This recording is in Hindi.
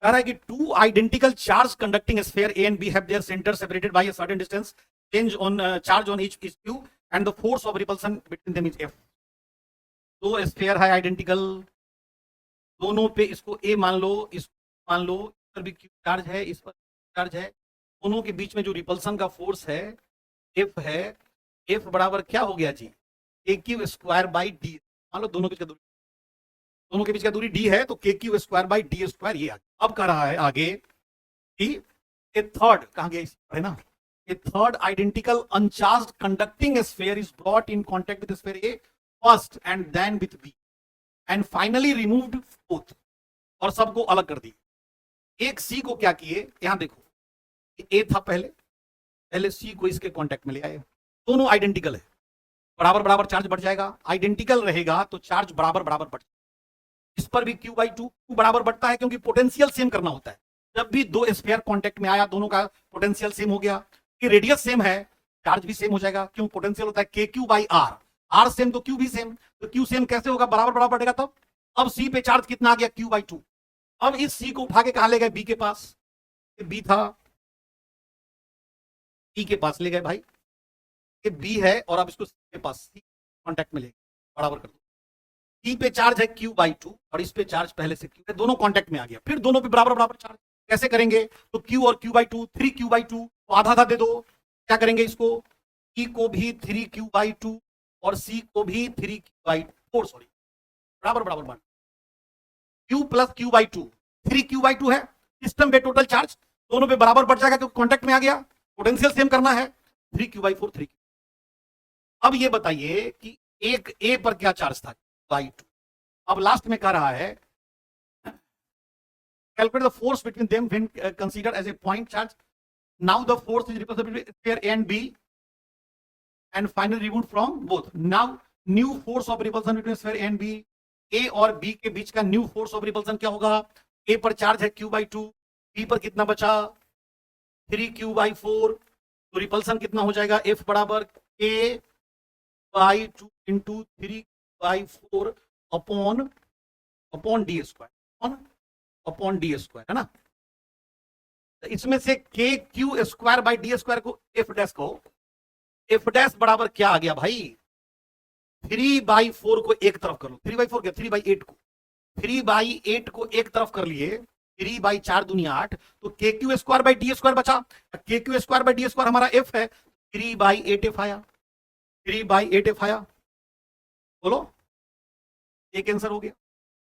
कह रहा है कि two identical charge conducting sphere A and B have their centre separated by a certain distance, change on charge on each is Q and the force of repulsion between them is F. दो स्फीयर है आइडेंटिकल, दोनों पे इसको ए मान लो, इसको मान लो, इस पर भी क्यू चार्ज है, इस पर चार्ज है, दोनों के बीच में जो रिपल्सन का फोर्स है एफ है, एफ बराबर क्या हो गया जी, ए क्यू स्क्वायर बाई डी। मान लो दोनों के बीच का दूरी डी है, तो के Q square by D square ये आ गया। अब कह रहा है आगे कि ए थर्ड, कहाँ गया है ना, a third identical uncharged conducting sphere is brought in contact with sphere A first and then with B and finally removed both, और सबको अलग कर दी। एक सी को क्या किए, यहां देखो, ए था पहले सी को इसके कांटेक्ट में ले आए, दोनों आइडेंटिकल है, बराबर बराबर चार्ज बढ़ जाएगा, आइडेंटिकल रहेगा तो चार्ज बराबर बराबर बढ़ जाएगा। इस पर भी क्यू बाई टू बराबर बढ़ता है क्योंकि पोटेंशियल सेम करना होता है। जब भी दो स्फीयर कांटेक्ट में आया, दोनों का पोटेंशियल सेम हो गया, कि रेडियस सेम है, चार्ज भी सेम हो जाएगा, क्यों पोटेंशियल होता है K Q by R, R same तो क्यू भी सेम, तो क्यू सेम कैसे होगा, बराबर बराबर बढ़ेगा तब। अब सी पे चार्ज कितना आ गया, क्यू बाई टू। अब इस सी को उठा के कहां ले गए, बी के पास, बी था, बी के पास ले गए भाई, ये बी है और अब इसको सी के पास, सी कॉन्टेक्ट में ले बराबर कर दो। सी पे चार्ज है क्यू बाई टू और इस पे चार्ज पहले से क्यू है, दोनों कॉन्टेक्ट में आ गया, फिर दोनों पे बराबर बराबर चार्ज कैसे करेंगे, तो क्यू और Q by two, three Q by two, तो आधा आधा दे दो। क्या करेंगे इसको, ई को भी थ्री क्यू बाई टू और सी को भी three Q by four, sorry बराबर बराबर बन, Q plus Q by two, three Q by two है, सिस्टम पे टोटल चार्ज दोनों पे बराबर बढ़ जाएगा क्योंकि कॉन्टेक्ट में आ गया, पोटेंशियल सेम करना है, three Q by four, three. अब ये बताइए कि एक ए पर क्या चार्ज था, बाई टू। अब लास्ट में कह रहा है calculate the force between them when considered as a point charge. Now the force is represented between sphere A and B and finally removed from both. Now new force of repulsion between sphere A and B, A और B के बीच का new force of repulsion क्या होगा, A पर चार्ज है Q by 2, B पर कितना बचा 3Q by 4, तो रिपल्सन कितना हो जाएगा, F बराबर K by 2 into 3 by 4 upon D square, upon D square है ना। तो इसमें से के Q square by D square को एफ डैश कहो, एफ डैश बराबर क्या आ गया भाई, 3/4 को एक तरफ कर लो, 3/4 क्या 3/8 को, 3/8 को एक तरफ कर लिए, 3/4 दुनिया 8, तो के Q square by D square बचा, के Q square by D square हमारा एफ है, 3/8 एफ आया, 3/8 एफ आया, बोलो एक आंसर हो गया।